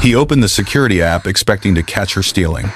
He opened the security app expecting to catch her stealing.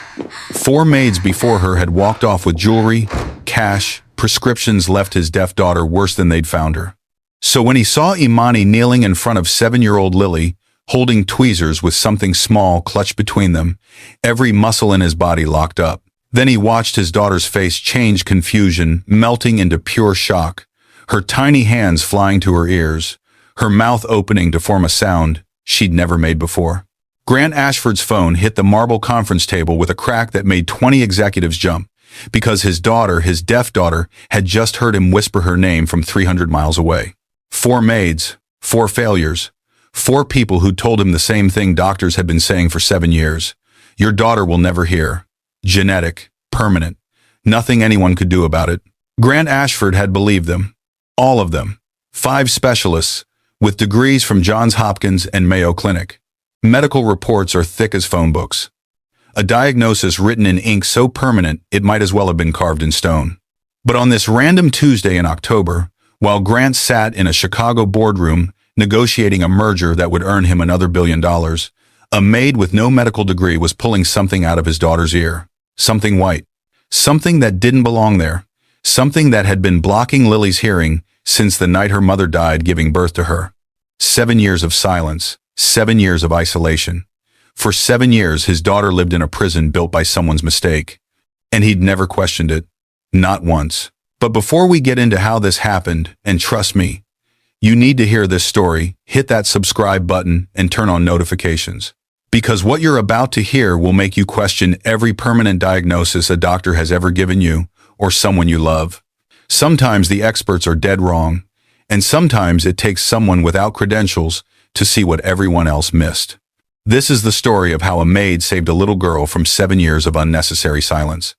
4 maids before her had walked off with jewelry, cash, prescriptions left his deaf daughter worse than they'd found her. So when he saw Imani kneeling in front of 7-year-old Lily, holding tweezers with something small clutched between them, every muscle in his body locked up. Then he watched his daughter's face change confusion, melting into pure shock, her tiny hands flying to her ears, her mouth opening to form a sound she'd never made before. Grant Ashford's phone hit the marble conference table with a crack that made 20 executives jump, because his daughter, his deaf daughter, had just heard him whisper her name from 300 miles away. 4 maids, 4 failures, 4 people who told him the same thing doctors had been saying for 7 years. Your daughter will never hear. Genetic, permanent. Nothing anyone could do about it. Grant Ashford had believed them. All of them. 5 specialists, with degrees from Johns Hopkins and Mayo Clinic. Medical reports are thick as phone books. A diagnosis written in ink so permanent it might as well have been carved in stone. But on this random Tuesday in October, while Grant sat in a Chicago boardroom negotiating a merger that would earn him another $1 billion, a maid with no medical degree was pulling something out of his daughter's ear. Something white. Something that didn't belong there. Something that had been blocking Lily's hearing since the night her mother died giving birth to her. 7 years of silence. 7 years of isolation. For 7 years, his daughter lived in a prison built by someone's mistake. And he'd never questioned it. Not once. But before we get into how this happened, and trust me, you need to hear this story, hit that subscribe button and turn on notifications. Because what you're about to hear will make you question every permanent diagnosis a doctor has ever given you or someone you love. Sometimes the experts are dead wrong, and sometimes it takes someone without credentials to see what everyone else missed. This is the story of how a maid saved a little girl from 7 years of unnecessary silence.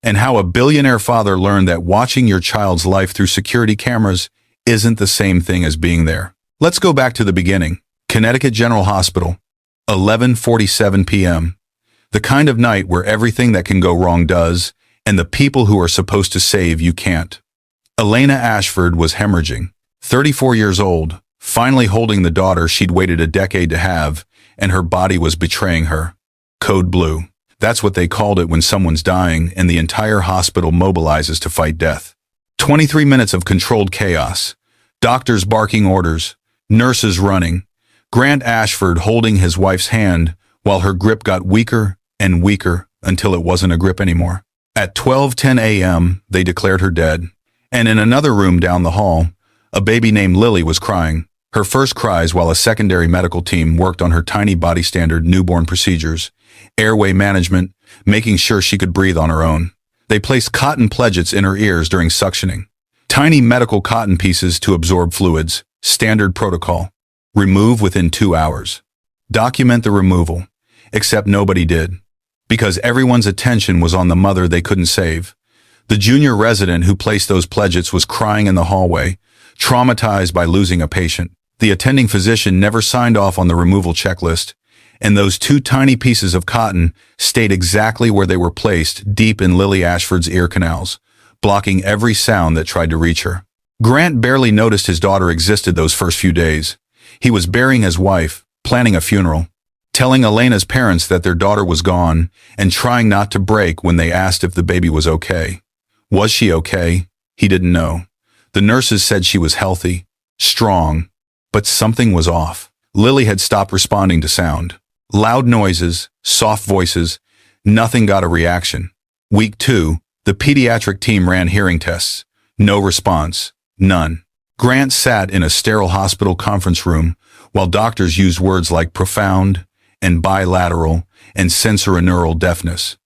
And how a billionaire father learned that watching your child's life through security cameras isn't the same thing as being there. Let's go back to the beginning. Connecticut General Hospital, 11:47 p.m. The kind of night where everything that can go wrong does, and the people who are supposed to save you can't. Elena Ashford was hemorrhaging, 34 years old, finally holding the daughter she'd waited a decade to have, and her body was betraying her. Code Blue. That's what they called it when someone's dying and the entire hospital mobilizes to fight death. 23 minutes of controlled chaos. Doctors barking orders, nurses running, Grant Ashford holding his wife's hand while her grip got weaker and weaker until it wasn't a grip anymore. At 12:10 a.m., they declared her dead. And in another room down the hall, a baby named Lily was crying. Her first cries while a secondary medical team worked on her tiny body standard newborn procedures, airway management, making sure she could breathe on her own. They placed cotton pledgets in her ears during suctioning. Tiny medical cotton pieces to absorb fluids, standard protocol. Remove within 2 hours. Document the removal. Except nobody did. Because everyone's attention was on the mother they couldn't save. The junior resident who placed those pledgets was crying in the hallway, traumatized by losing a patient. The attending physician never signed off on the removal checklist, and those 2 tiny pieces of cotton stayed exactly where they were placed, deep in Lily Ashford's ear canals, blocking every sound that tried to reach her. Grant barely noticed his daughter existed those first few days. He was burying his wife, planning a funeral, telling Elena's parents that their daughter was gone, and trying not to break when they asked if the baby was okay. Was she okay? He didn't know. The nurses said she was healthy, strong, but something was off. Lily had stopped responding to sound. Loud noises, soft voices, nothing got a reaction. Week 2, the pediatric team ran hearing tests. No response. None. Grant sat in a sterile hospital conference room while doctors used words like profound and bilateral and sensorineural deafness.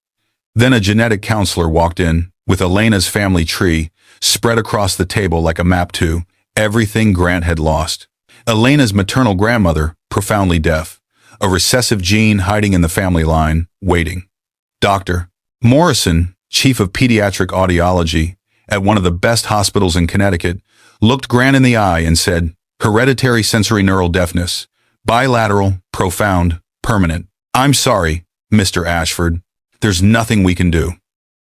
Then a genetic counselor walked in with Elena's family tree spread across the table like a map to everything Grant had lost. Elena's maternal grandmother, profoundly deaf. A recessive gene hiding in the family line, waiting. Dr. Morrison, chief of pediatric audiology at one of the best hospitals in Connecticut, looked Grant in the eye and said, hereditary sensorineural deafness, bilateral, profound, permanent. I'm sorry, Mr. Ashford. There's nothing we can do.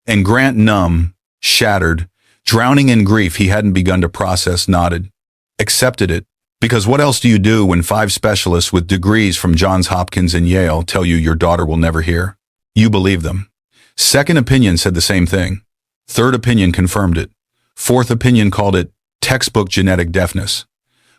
And Grant, numb, shattered, drowning in grief he hadn't begun to process, nodded. Accepted it. Because what else do you do when 5 specialists with degrees from Johns Hopkins and Yale tell you your daughter will never hear? You believe them. Second opinion said the same thing. Third opinion confirmed it. Fourth opinion called it textbook genetic deafness.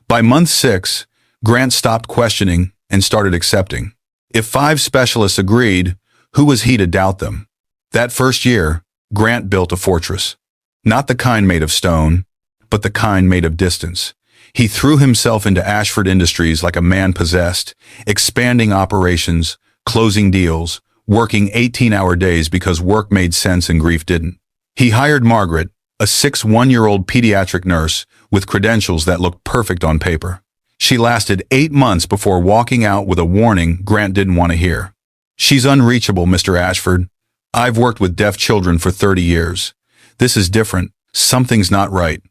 By month 6, Grant stopped questioning and started accepting. If 5 specialists agreed, who was he to doubt them? That first year, Grant built a fortress. Not the kind made of stone, but the kind made of distance. He threw himself into Ashford Industries like a man possessed, expanding operations, closing deals, working 18-hour days because work made sense and grief didn't. He hired Margaret, a 6'1" pediatric nurse with credentials that looked perfect on paper. She lasted 8 months before walking out with a warning Grant didn't want to hear. "She's unreachable, Mr. Ashford. I've worked with deaf children for 30 years. This is different. Something's not right."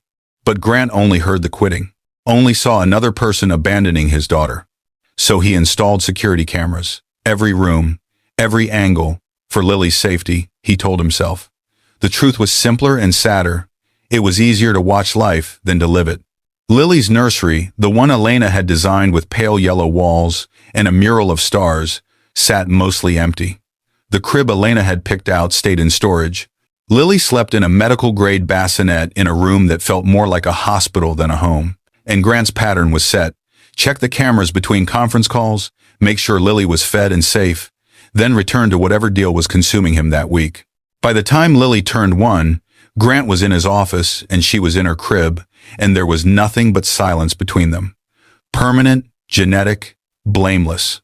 But Grant only heard the quitting, only saw another person abandoning his daughter. So he installed security cameras, every room, every angle, for Lily's safety, he told himself. The truth was simpler and sadder. It was easier to watch life than to live it. Lily's nursery, the one Elena had designed with pale yellow walls and a mural of stars, sat mostly empty. The crib Elena had picked out stayed in storage. Lily slept in a medical-grade bassinet in a room that felt more like a hospital than a home. And Grant's pattern was set. Check the cameras between conference calls, make sure Lily was fed and safe, then return to whatever deal was consuming him that week. By the time Lily turned 1, Grant was in his office and she was in her crib, and there was nothing but silence between them. Permanent, genetic, blameless.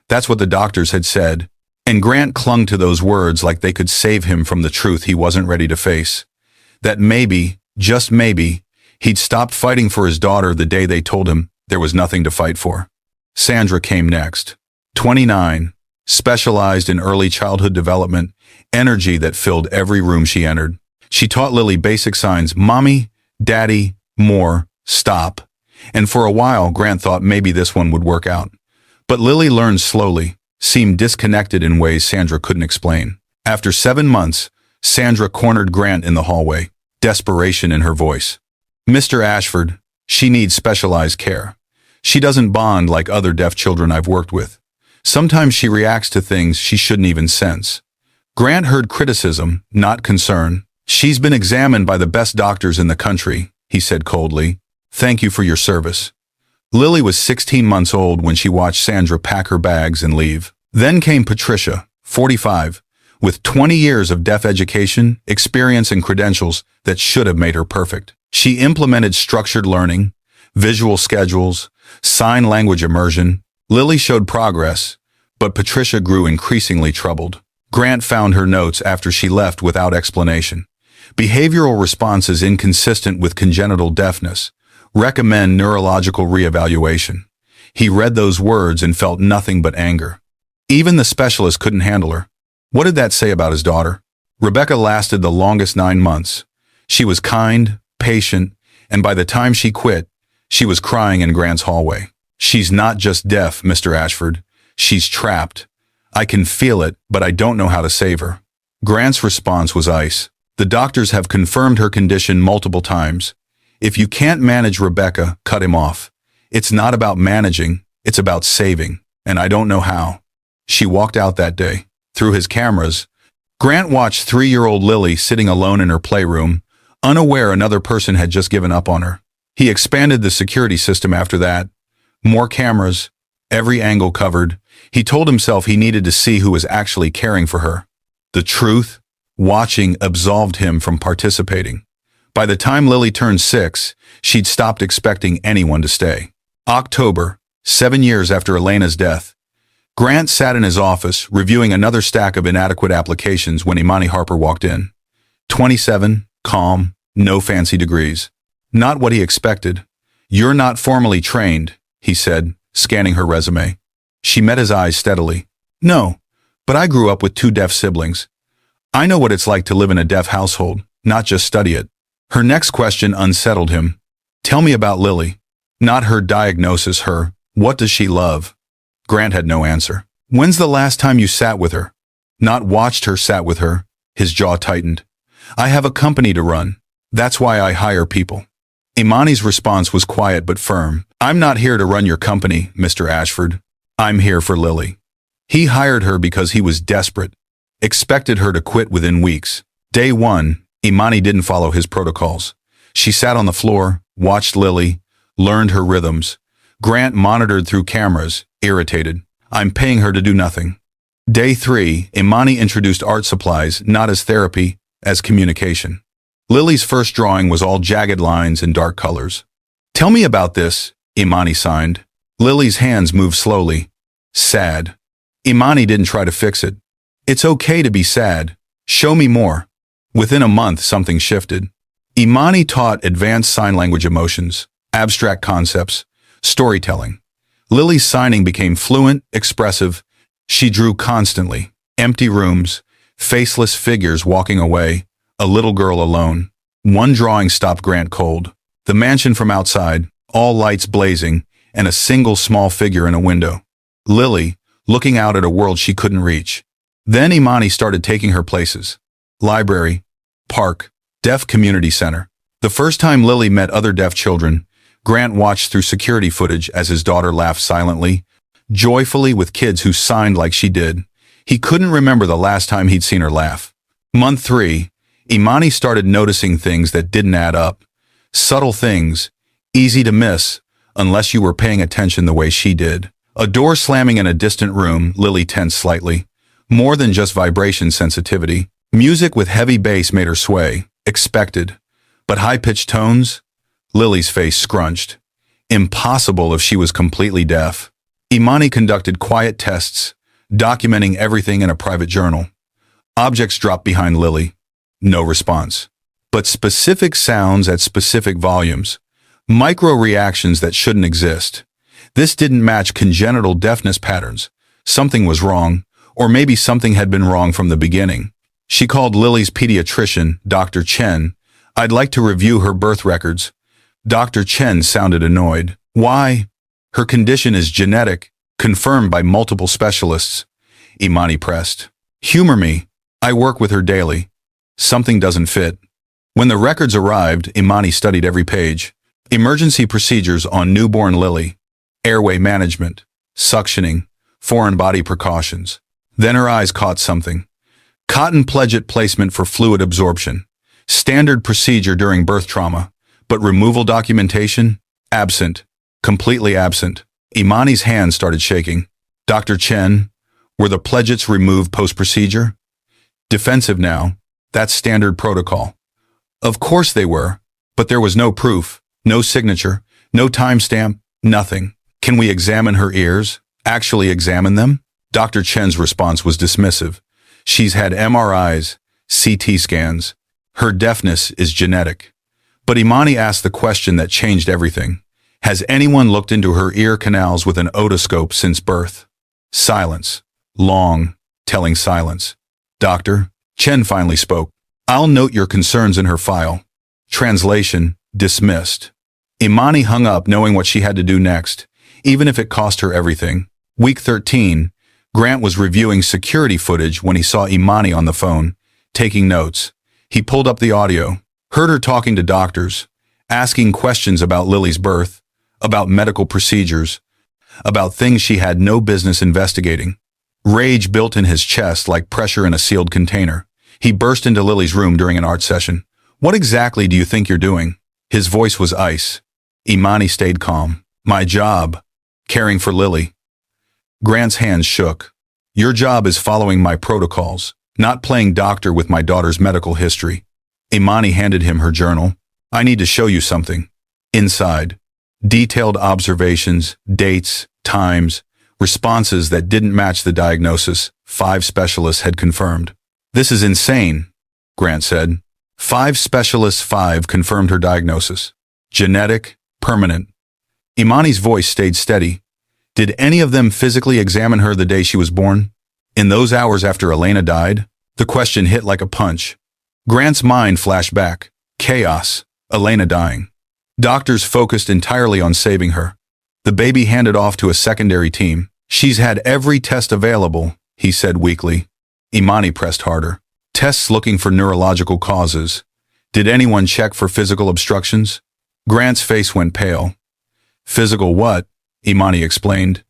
That's what the doctors had said, and Grant clung to those words like they could save him from the truth he wasn't ready to face. That maybe, just maybe, he'd stopped fighting for his daughter the day they told him there was nothing to fight for. Sandra came next. 29, specialized in early childhood development, energy that filled every room she entered. She taught Lily basic signs: mommy, daddy, more, stop. And for a while, Grant thought maybe this one would work out. But Lily learned slowly, seemed disconnected in ways Sandra couldn't explain. After 7 months, Sandra cornered Grant in the hallway, desperation in her voice. "Mr. Ashford, she needs specialized care. She doesn't bond like other deaf children I've worked with. Sometimes she reacts to things she shouldn't even sense." Grant heard criticism, not concern. "She's been examined by the best doctors in the country," he said coldly. "Thank you for your service." Lily was 16 months old when she watched Sandra pack her bags and leave. Then came Patricia, 45, with 20 years of deaf education, experience, and credentials that should have made her perfect. She implemented structured learning, visual schedules, sign language immersion. Lily showed progress, but Patricia grew increasingly troubled. Grant found her notes after she left without explanation. Behavioral responses inconsistent with congenital deafness. Recommend neurological reevaluation. He read those words and felt nothing but anger. Even the specialist couldn't handle her. What did that say about his daughter? Rebecca lasted the longest 9 months. She was kind, patient, and by the time she quit, she was crying in Grant's hallway. "She's not just deaf, Mr. Ashford. She's trapped. I can feel it, but I don't know how to save her." Grant's response was ice. "The doctors have confirmed her condition multiple times. If you can't manage Rebecca, cut him off. It's not about managing, it's about saving, and I don't know how." She walked out that day. Through his cameras, Grant watched 3-year-old Lily sitting alone in her playroom, unaware another person had just given up on her. He expanded the security system after that. More cameras, every angle covered. He told himself he needed to see who was actually caring for her. The truth, watching, absolved him from participating. By the time Lily turned 6, she'd stopped expecting anyone to stay. October, 7 years after Elena's death. Grant sat in his office, reviewing another stack of inadequate applications when Imani Harper walked in. 27, calm, no fancy degrees. Not what he expected. "You're not formally trained," he said, scanning her resume. She met his eyes steadily. "No, but I grew up with 2 deaf siblings. I know what it's like to live in a deaf household, not just study it." Her next question unsettled him. "Tell me about Lily. Not her diagnosis, her. What does she love?" Grant had no answer. "When's the last time you sat with her?" "Not watched her, sat with her." His jaw tightened. "I have a company to run. That's why I hire people." Imani's response was quiet but firm. I'm not here to run your company, Mr. Ashford. I'm here for Lily. He hired her because he was desperate, expected her to quit within weeks. Day 1, Imani didn't follow his protocols. She sat on the floor, watched Lily, learned her rhythms. Grant monitored through cameras, irritated. I'm paying her to do nothing. Day 3, Imani introduced art supplies, not as therapy, as communication. Lily's first drawing was all jagged lines and dark colors. Tell me about this, Imani signed. Lily's hands moved slowly. Sad. Imani didn't try to fix it. It's okay to be sad. Show me more. Within a month, something shifted. Imani taught advanced sign language emotions, abstract concepts, storytelling. Lily's signing became fluent, expressive. She drew constantly. Empty rooms, faceless figures walking away, a little girl alone. One drawing stopped Grant cold. The mansion from outside, all lights blazing, and a single small figure in a window. Lily, looking out at a world she couldn't reach. Then Imani started taking her places. Library, park, deaf community center. The first time Lily met other deaf children, Grant watched through security footage as his daughter laughed silently, joyfully with kids who signed like she did. He couldn't remember the last time he'd seen her laugh. Month 3, Imani started noticing things that didn't add up. Subtle things, easy to miss, unless you were paying attention the way she did. A door slamming in a distant room, Lily tensed slightly. More than just vibration sensitivity. Music with heavy bass made her sway, expected. But high-pitched tones? Lily's face scrunched. Impossible if she was completely deaf. Imani conducted quiet tests, documenting everything in a private journal. Objects dropped behind Lily. No response. But specific sounds at specific volumes. Micro-reactions that shouldn't exist. This didn't match congenital deafness patterns. Something was wrong, or maybe something had been wrong from the beginning. She called Lily's pediatrician, Dr. Chen. I'd like to review her birth records. Dr. Chen sounded annoyed. Why? Her condition is genetic, confirmed by multiple specialists. Imani pressed. Humor me. I work with her daily. Something doesn't fit. When the records arrived, Imani studied every page. Emergency procedures on newborn Lily. Airway management. Suctioning. Foreign body precautions. Then her eyes caught something. Cotton pledget placement for fluid absorption. Standard procedure during birth trauma. But removal documentation? Absent. Completely absent. Imani's hands started shaking. Dr. Chen, were the pledgets removed post-procedure? Defensive now. That's standard protocol. Of course they were, but there was no proof, no signature, no timestamp, nothing. Can we examine her ears? Actually examine them? Dr. Chen's response was dismissive. She's had MRIs, CT scans. Her deafness is genetic. But Imani asked the question that changed everything. Has anyone looked into her ear canals with an otoscope since birth? Silence. Long, telling silence. Doctor, Chen finally spoke. I'll note your concerns in her file. Translation, dismissed. Imani hung up knowing what she had to do next, even if it cost her everything. Week 13, Grant was reviewing security footage when he saw Imani on the phone, taking notes. He pulled up the audio, heard her talking to doctors, asking questions about Lily's birth, about medical procedures, about things she had no business investigating. Rage built in his chest like pressure in a sealed container. He burst into Lily's room during an art session. What exactly do you think you're doing? His voice was ice. Imani stayed calm. My job. Caring for Lily. Grant's hands shook. Your job is following my protocols, not playing doctor with my daughter's medical history. Imani handed him her journal. I need to show you something. Inside. Detailed observations, dates, times, responses that didn't match the diagnosis 5 specialists had confirmed. This is insane, Grant said. 5 specialists, 5 confirmed her diagnosis. Genetic, permanent. Imani's voice stayed steady. Did any of them physically examine her the day she was born? In those hours after Elena died? The question hit like a punch. Grant's mind flashed back. Chaos. Elena dying. Doctors focused entirely on saving her. The baby handed off to a secondary team. She's had every test available, he said weakly. Imani pressed harder. Tests looking for neurological causes. Did anyone check for physical obstructions? Grant's face went pale. Physical what? Imani explained.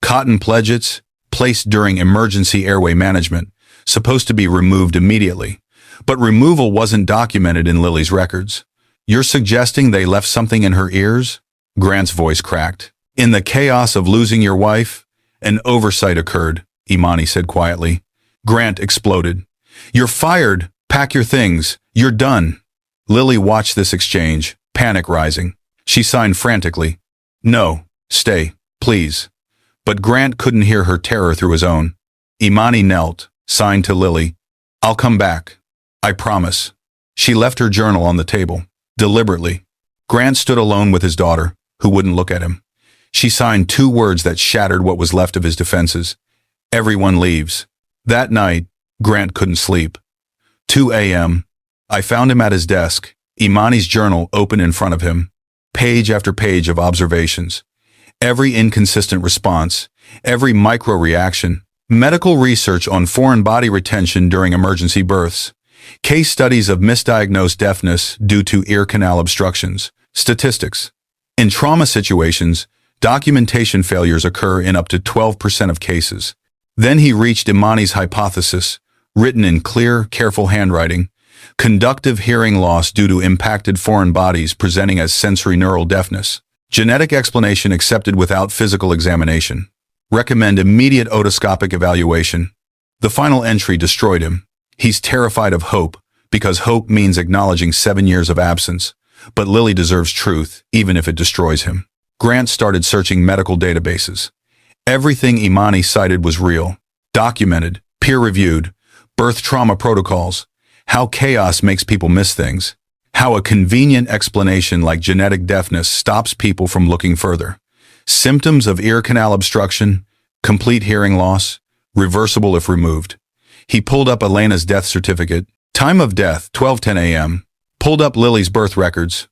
Cotton pledgets, placed during emergency airway management, supposed to be removed immediately. But removal wasn't documented in Lily's records. You're suggesting they left something in her ears? Grant's voice cracked. In the chaos of losing your wife, an oversight occurred, Imani said quietly. Grant exploded. You're fired. Pack your things. You're done. Lily watched this exchange, panic rising. She signed frantically. No, stay, please. But Grant couldn't hear her terror through his own. Imani knelt, signed to Lily. I'll come back. I promise. She left her journal on the table, deliberately. Grant stood alone with his daughter, who wouldn't look at him. She signed 2 words that shattered what was left of his defenses. Everyone leaves. That night, Grant couldn't sleep. 2 a.m. I found him at his desk, Imani's journal open in front of him. Page after page of observations. Every inconsistent response, every micro-reaction, medical research on foreign body retention during emergency births, case studies of misdiagnosed deafness due to ear canal obstructions, statistics. In trauma situations, documentation failures occur in up to 12% of cases. Then he reached Imani's hypothesis, written in clear, careful handwriting. Conductive hearing loss due to impacted foreign bodies presenting as sensory neural deafness. Genetic explanation accepted without physical examination. Recommend immediate otoscopic evaluation. The final entry destroyed him. He's terrified of hope, because hope means acknowledging 7 years of absence. But Lily deserves truth, even if it destroys him. Grant started searching medical databases. Everything Imani cited was real, documented, peer-reviewed, birth trauma protocols, how chaos makes people miss things, how a convenient explanation like genetic deafness stops people from looking further. Symptoms of ear canal obstruction, complete hearing loss, reversible if removed. He pulled up Elena's death certificate. Time of death, 12:10 a.m. Pulled up Lily's birth records.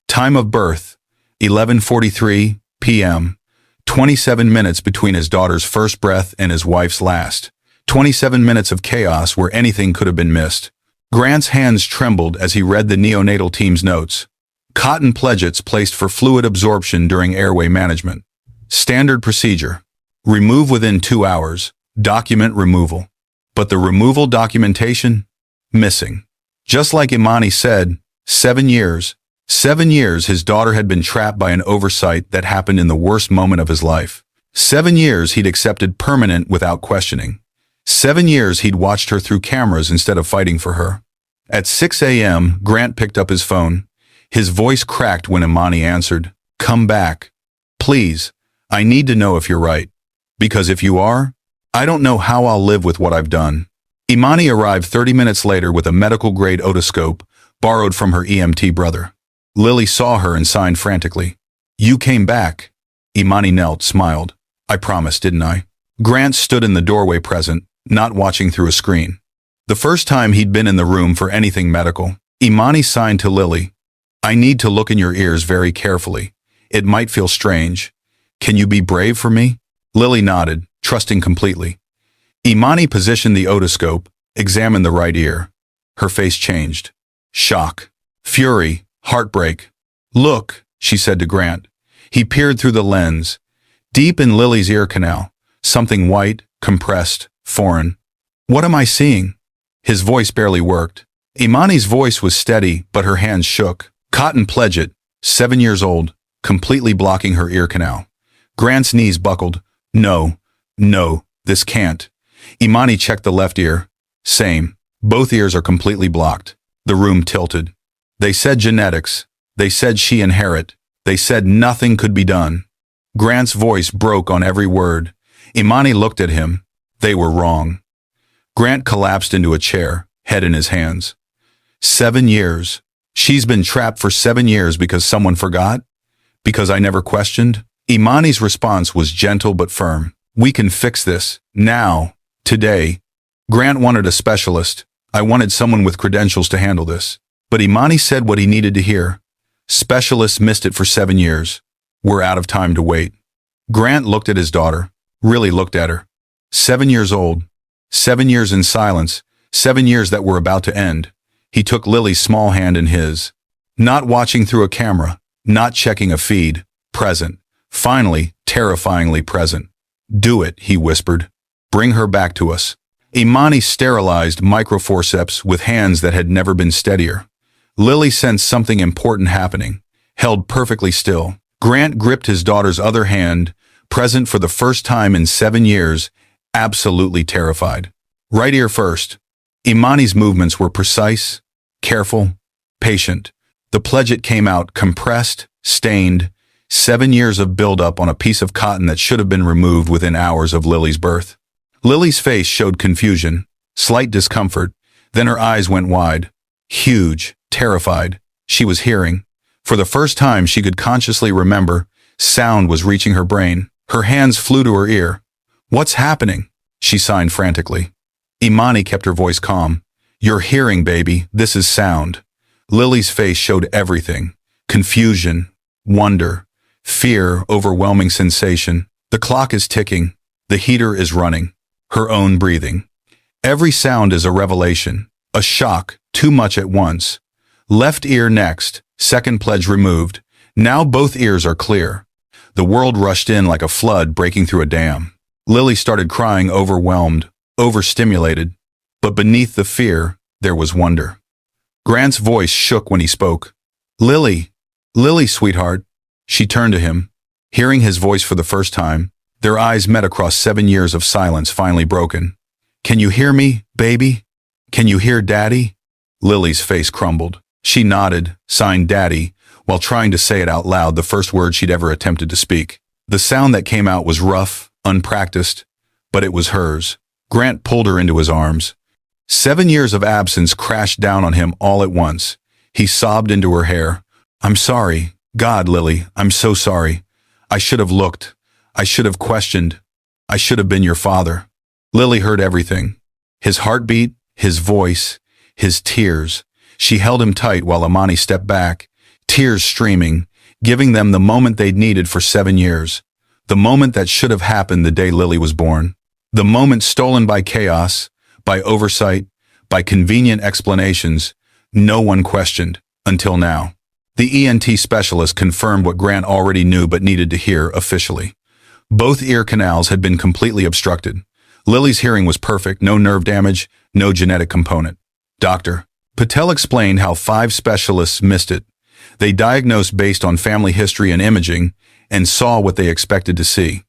Time of birth, 11:43 p.m. 27 minutes between his daughter's first breath and his wife's last. 27 minutes of chaos where anything could have been missed. Grant's hands trembled as he read the neonatal team's notes. Cotton pledgets placed for fluid absorption during airway management. Standard procedure. Remove within 2 hours. Document removal. But the removal documentation? Missing. Just like Imani said, 7 years. 7 years his daughter had been trapped by an oversight that happened in the worst moment of his life. 7 years he'd accepted permanent without questioning. 7 years he'd watched her through cameras instead of fighting for her. At 6 a.m., Grant picked up his phone. His voice cracked when Imani answered. Come back. Please, I need to know if you're right. Because if you are, I don't know how I'll live with what I've done. Imani arrived 30 minutes later with a medical-grade otoscope borrowed from her EMT brother. Lily saw her and signed frantically. You came back. Imani knelt, smiled. I promised, didn't I? Grant stood in the doorway present, not watching through a screen. The first time he'd been in the room for anything medical, Imani signed to Lily. I need to look in your ears very carefully. It might feel strange. Can you be brave for me? Lily nodded, trusting completely. Imani positioned the otoscope, examined the right ear. Her face changed. Shock, fury, heartbreak. Look, she said to Grant. He peered through the lens. Deep in Lily's ear canal, something white, compressed, foreign. What am I seeing? His voice barely worked. Imani's voice was steady, but her hands shook. Cotton pledget, 7 years old, completely blocking her ear canal. Grant's knees buckled. No, this can't. Imani checked the left ear. Same. Both ears are completely blocked. The room tilted. They said genetics. They said she inherit. They said nothing could be done. Grant's voice broke on every word. Imani looked at him. They were wrong. Grant collapsed into a chair, head in his hands. 7 years. She's been trapped for 7 years because someone forgot? Because I never questioned? Imani's response was gentle but firm. We can fix this. Now. Today. Grant wanted a specialist. I wanted someone with credentials to handle this. But Imani said what he needed to hear. Specialists missed it for 7 years. We're out of time to wait. Grant looked at his daughter. Really looked at her. 7 years old. 7 years in silence. 7 years that were about to end. He took Lily's small hand in his. Not watching through a camera. Not checking a feed. Present. Finally, terrifyingly present. Do it, he whispered. Bring her back to us. Imani sterilized microforceps with hands that had never been steadier. Lily sensed something important happening. Held perfectly still. Grant gripped his daughter's other hand, present for the first time in 7 years, absolutely terrified. Right ear first. Imani's movements were precise, careful, patient. The pledget came out compressed, stained, 7 years of buildup on a piece of cotton that should have been removed within hours of Lily's birth. Lily's face showed confusion, slight discomfort, then her eyes went wide. Huge, terrified. She was hearing. For the first time she could consciously remember, sound was reaching her brain. Her hands flew to her ear. What's happening? She signed frantically. Imani kept her voice calm. You're hearing, baby. This is sound. Lily's face showed everything. Confusion, wonder, fear, overwhelming sensation. The clock is ticking. The heater is running. Her own breathing. Every sound is a revelation. A shock, too much at once. Left ear next. Second pledge removed. Now both ears are clear. The world rushed in like a flood breaking through a dam. Lily started crying, overwhelmed, overstimulated. But beneath the fear, there was wonder. Grant's voice shook when he spoke. Lily, sweetheart. She turned to him. Hearing his voice for the first time, their eyes met across 7 years of silence finally broken. Can you hear me, baby? Can you hear Daddy? Lily's face crumbled. She nodded, signed Daddy, while trying to say it out loud, the first word she'd ever attempted to speak. The sound that came out was rough, unpracticed, but it was hers. Grant pulled her into his arms. 7 years of absence crashed down on him all at once. He sobbed into her hair. I'm sorry. God, Lily, I'm so sorry. I should have looked. I should have questioned. I should have been your father. Lily heard everything. His heartbeat, his voice, his tears. She held him tight while Imani stepped back, tears streaming, giving them the moment they'd needed for 7 years. The moment that should have happened the day Lily was born. The moment stolen by chaos, by oversight, by convenient explanations, no one questioned, until now. The ENT specialist confirmed what Grant already knew but needed to hear officially. Both ear canals had been completely obstructed. Lily's hearing was perfect, no nerve damage, no genetic component. Dr. Patel explained how 5 specialists missed it. They diagnosed based on family history and imaging and saw what they expected to see.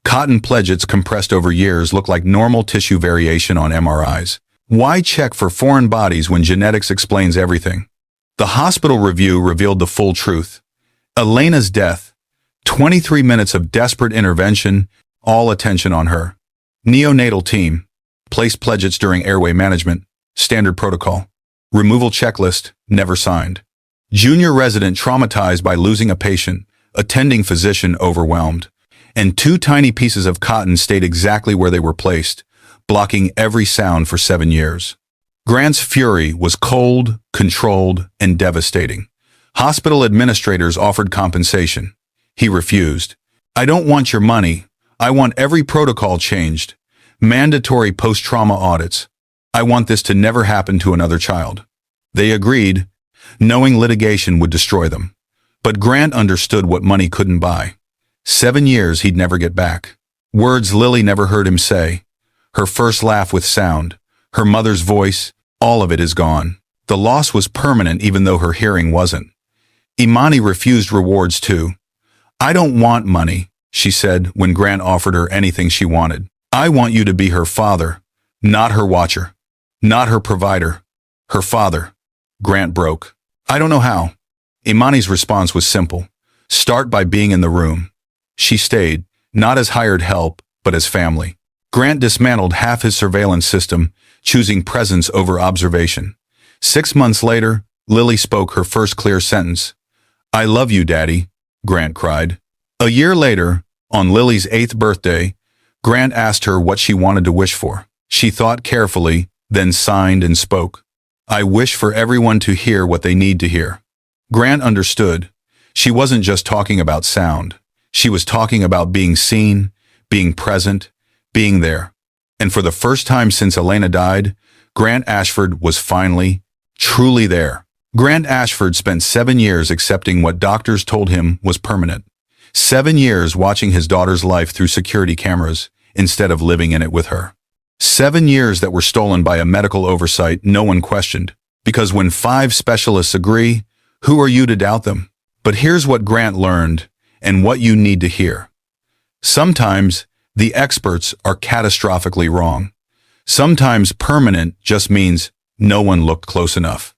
Cotton pledgets compressed over years look like normal tissue variation on MRIs. Why check for foreign bodies when genetics explains everything? The hospital review revealed the full truth. Elena's death, 23 minutes of desperate intervention, all attention on her. Neonatal team, placed pledgets during airway management, standard protocol. Removal checklist, never signed. Junior resident traumatized by losing a patient, attending physician overwhelmed. And 2 tiny pieces of cotton stayed exactly where they were placed, blocking every sound for 7 years. Grant's fury was cold, controlled, and devastating. Hospital administrators offered compensation. He refused. I don't want your money. I want every protocol changed. Mandatory post-trauma audits. I want this to never happen to another child. They agreed, knowing litigation would destroy them. But Grant understood what money couldn't buy. 7 years he'd never get back. Words Lily never heard him say. Her first laugh with sound. Her mother's voice, all of it is gone. The loss was permanent even though her hearing wasn't. Imani refused rewards too. I don't want money, she said when Grant offered her anything she wanted. I want you to be her father, not her watcher, not her provider, her father. Grant broke. I don't know how. Imani's response was simple. Start by being in the room. She stayed, not as hired help, but as family. Grant dismantled half his surveillance system, choosing presence over observation. 6 months later, Lily spoke her first clear sentence. I love you, Daddy, Grant cried. A year later, on Lily's 8th birthday, Grant asked her what she wanted to wish for. She thought carefully, then signed and spoke. I wish for everyone to hear what they need to hear. Grant understood. She wasn't just talking about sound. She was talking about being seen, being present, being there. And for the first time since Elena died, Grant Ashford was finally, truly there. Grant Ashford spent 7 years accepting what doctors told him was permanent. 7 years watching his daughter's life through security cameras instead of living in it with her. 7 years that were stolen by a medical oversight no one questioned. Because when 5 specialists agree, who are you to doubt them? But here's what Grant learned and what you need to hear. Sometimes the experts are catastrophically wrong. Sometimes permanent just means no one looked close enough.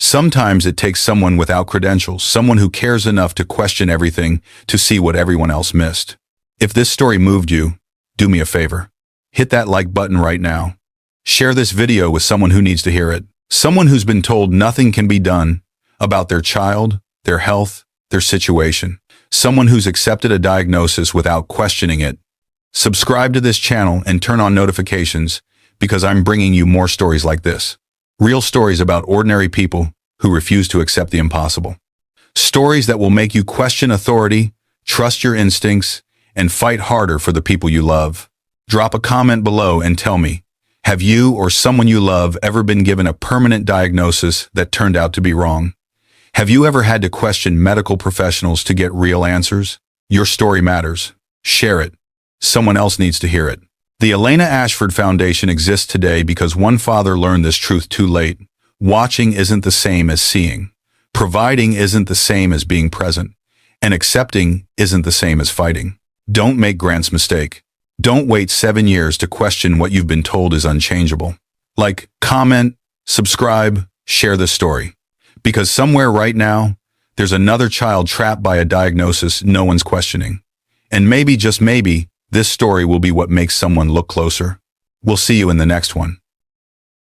Sometimes it takes someone without credentials, someone who cares enough to question everything to see what everyone else missed. If this story moved you, do me a favor. Hit that like button right now. Share this video with someone who needs to hear it. Someone who's been told nothing can be done about their child, their health, their situation. Someone who's accepted a diagnosis without questioning it. Subscribe to this channel and turn on notifications because I'm bringing you more stories like this. Real stories about ordinary people who refuse to accept the impossible. Stories that will make you question authority, trust your instincts, and fight harder for the people you love. Drop a comment below and tell me, have you or someone you love ever been given a permanent diagnosis that turned out to be wrong? Have you ever had to question medical professionals to get real answers? Your story matters. Share it. Someone else needs to hear it. The Elena Ashford Foundation exists today because one father learned this truth too late. Watching isn't the same as seeing. Providing isn't the same as being present. And accepting isn't the same as fighting. Don't make Grant's mistake. Don't wait 7 years to question what you've been told is unchangeable. Like, comment, subscribe, share this story. Because somewhere right now, there's another child trapped by a diagnosis no one's questioning. And maybe, just maybe, this story will be what makes someone look closer. We'll see you in the next one.